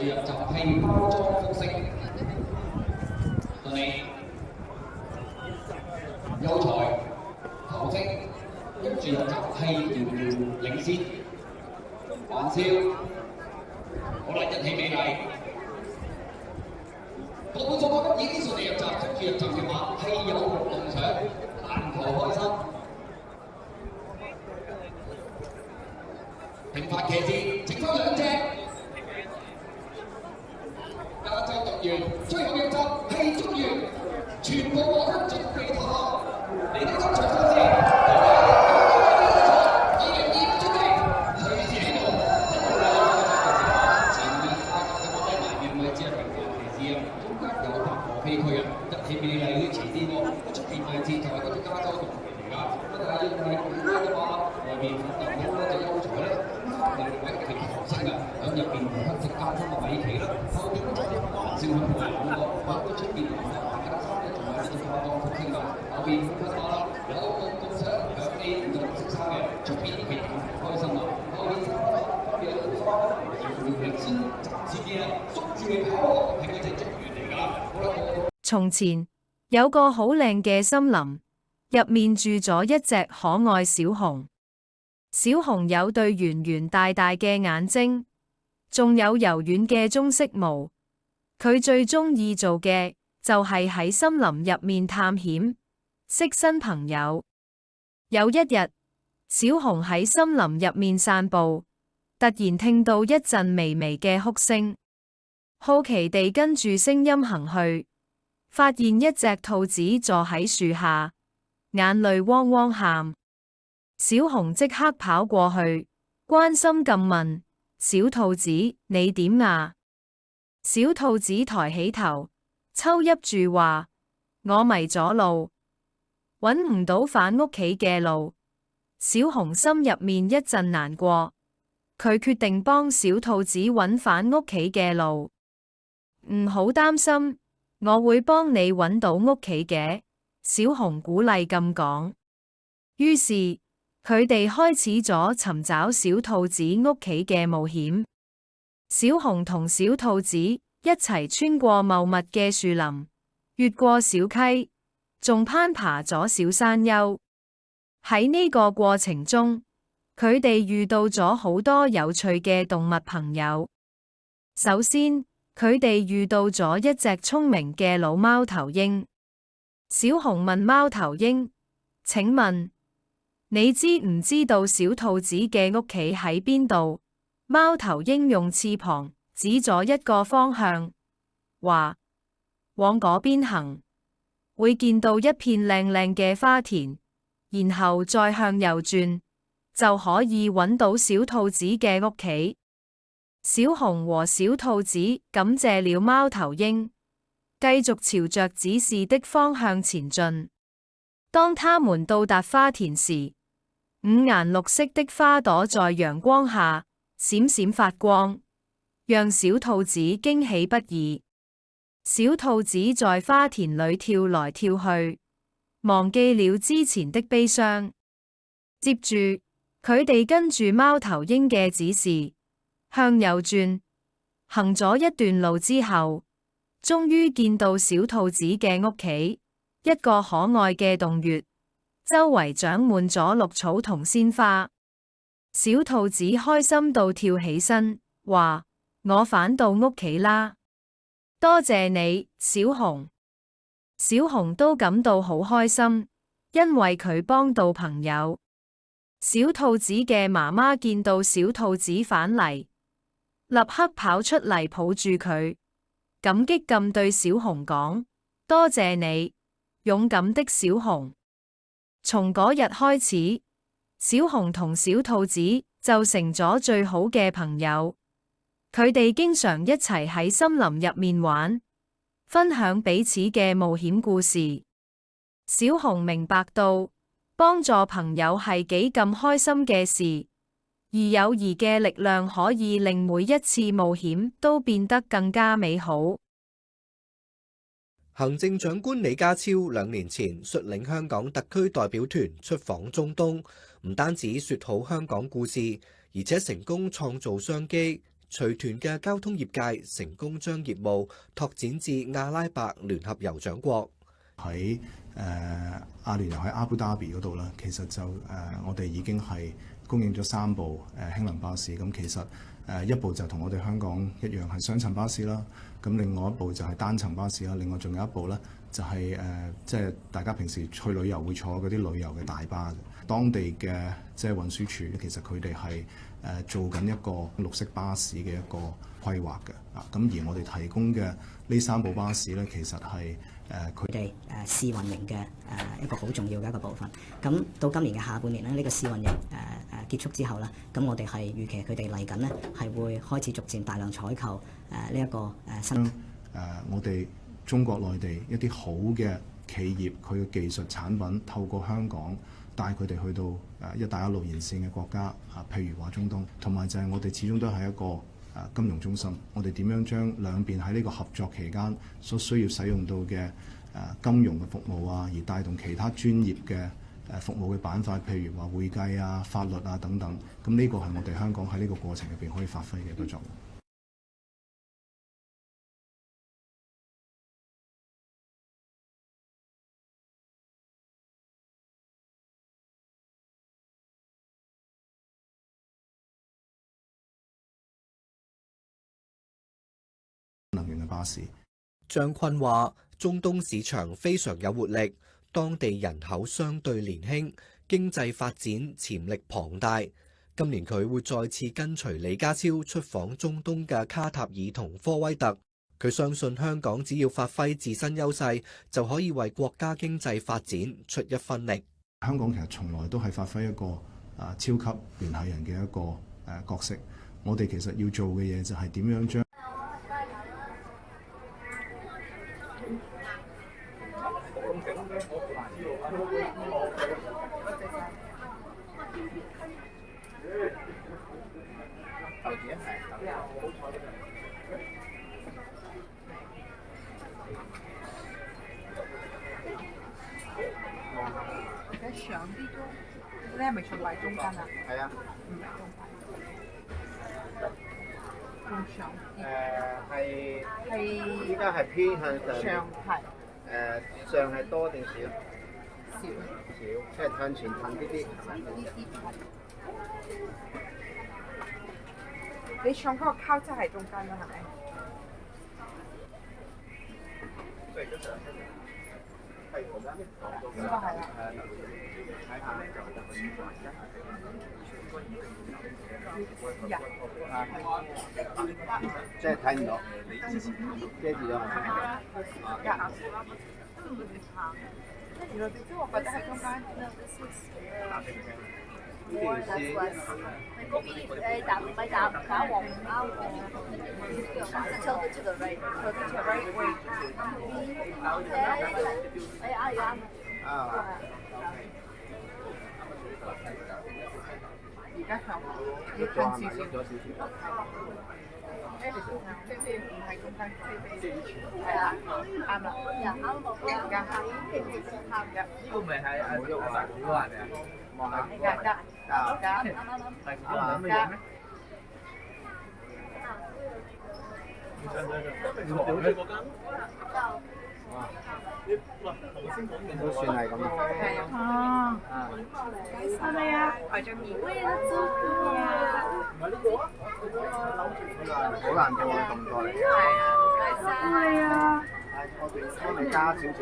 住入就係包裝服飾，但你優才、頭飾，跟住入就係遙遙領先，玩笑，好啦，一起美麗。各位組覺得已經順利入閘，跟住入閘嘅話係有夢想，籃球開心。平凡騎士剩翻兩隻，加州讀完，最後入閘係中完，全部獲得準備投降。你哋今場賽事，2-2準備，隨時起步。前面花格嘅低埋面位置係平凡騎士啊，中間有白河飛區啊，一起美麗啲前線喎，出邊位置就係嗰隻加州讀嚟㗎。咁但係因為嘅話，外面奮鬥緊嗰隻優才咧。另外一條紅色啊，喺入邊黑色加分嘅米奇啦，後邊嗰隻玩笑向外兩個，喺個出邊藍色白加衫咧，仲有呢隻化妝服飾啊，後邊分馬啦，有共賞響 A 5色衫嘅，出邊其他人開心啦，後邊三分分別有花，遙遙領先，暫時啲啦，捉住你跑，係嗰隻捉完嚟㗎。好啦，從前有個好靚嘅森林，入面住咗一隻可愛小熊。小熊有對圓圓大大嘅眼睛，仲有柔軟嘅棕色毛。佢最中意做嘅就係喺森林入面探險，識新朋友。有一日，小熊喺森林入面散步，突然聽到一陣微微嘅哭聲，好奇地跟住聲音行去，發現一隻兔子坐喺樹下，眼淚汪汪喊。小熊即刻跑過去，關心咁問：小兔子，你點啊？小兔子抬起頭，抽泣住話：我迷咗路，搵唔到返屋企嘅路。小熊心入面一陣難過，佢決定幫小兔子搵返屋企嘅路。唔好擔心，我會幫你搵到屋企嘅。小熊鼓勵咁講。於是，佢哋開始咗尋找小兔子屋企嘅冒險。小熊同小兔子一齊穿過茂密嘅樹林，越過小溪，仲攀爬咗小山丘。喺呢個過程中，佢哋遇到咗好多有趣嘅動物朋友。首先，佢哋遇到咗一隻聰明嘅老貓頭鷹。小熊問貓頭鷹：請問，你知唔知道小兔子嘅屋企喺邊度？貓頭鷹用翅膀指咗一個方向，話：往嗰邊行，會見到一片靚靚嘅花田，然後再向右轉，就可以揾到小兔子嘅屋企。小熊和小兔子感謝了貓頭鷹，繼續朝着指示的方向前進。當他們到達花田時，五顏六色的花朵在陽光下閃閃發光，讓小兔子驚喜不已。小兔子在花田裏跳來跳去，忘記了之前的悲傷。接住，佢哋跟住貓頭鷹嘅指示，向右轉，行咗一段路之後，終於見到小兔子嘅屋企，一個可愛嘅洞穴。周圍長滿咗綠草同鮮花，小兔子開心到跳起身，話：我返到屋企啦！多謝你，小熊。小熊都感到好開心，因為佢幫到朋友。小兔子嘅媽媽見到小兔子返嚟，立刻跑出嚟抱住佢，感激咁對小熊講：多謝你，勇敢的小熊。從嗰日開始，小熊同小兔子就成咗最好嘅朋友。佢哋經常一齊喺森林入面玩，分享彼此嘅冒險故事。小熊明白到，幫助朋友係幾咁開心嘅事，而友誼嘅力量可以令每一次冒險都變得更加美好。行政長官李家超2年前率領香港特區代表團出訪中東，唔單止說好香港故事，而且成功創造商機，隨團嘅交通業界成功將業務拓展至阿拉伯聯合酋長國。喺阿聯酋喺阿布達比嗰度啦，其實就我哋已經係供應咗3部輕能巴士。咁其實一部就同我哋香港一樣係雙層巴士啦。咁另外一部就係單層巴士啦。另外仲有一部咧就係即係大家平時去旅遊會坐嗰啲旅遊嘅大巴嘅。當地嘅即係運輸署，其實佢哋係做緊一個綠色巴士嘅一個規劃嘅。咁而我哋提供嘅呢3部巴士咧，其實係佢哋試運營嘅一個好重要嘅一個部分。咁到今年嘅下半年咧，呢個試運營結束之後啦，咁我哋係預期佢哋嚟緊呢係會開始逐漸大量採購呢一個新我哋中國內地一啲好嘅企業，佢嘅技術產品透過香港帶佢哋去到一帶一路沿線嘅國家，譬如話中東，同埋就係我哋始終都係一個金融中心。我哋點樣將兩邊喺呢個合作期間所需要使用到嘅金融嘅服務啊，而帶動其他專業嘅服務嘅板塊，譬如話會計啊、法律啊等等。咁呢個係我哋香港喺呢個過程入邊可以發揮嘅一個作用。能源嘅巴士。張坤話：中東市場非常有活力，當地人口相對年輕，經濟發展潛力龐大。今年佢會再次跟隨李家超出訪中東嘅卡塔爾同科威特。佢相信香港只要發揮自身優勢，就可以為國家經濟發展出一分力。香港其實從來都係發揮一個超級聯繫人嘅一個角色。我哋其實要做嘅嘢就係點樣將上啲都，你係咪坐埋中間啊？係啊，唔係中間，仲上啲。係依家係偏向上。上係。上係多定少？少。即係向前近啲啲。你上嗰個交叉係中間啦，係咪？應該係啦。即係睇唔到，遮住咗。原來即係我覺得喺中間。嗰邊搭唔係打黃唔啱喎，tell it to the right，tell it to the right way。啱。而家向要近少少。即係唔係中間，係啊，啱啦，而家啱嘅。呢個咪係阿大股嗰人嚟啊？望下。啱。大股諗乜嘢咩？都算係咁啊！哦，係咪啊？係張面。好難做啊，咁多嚟。係啊，唔該晒。係啊。我哋加少少。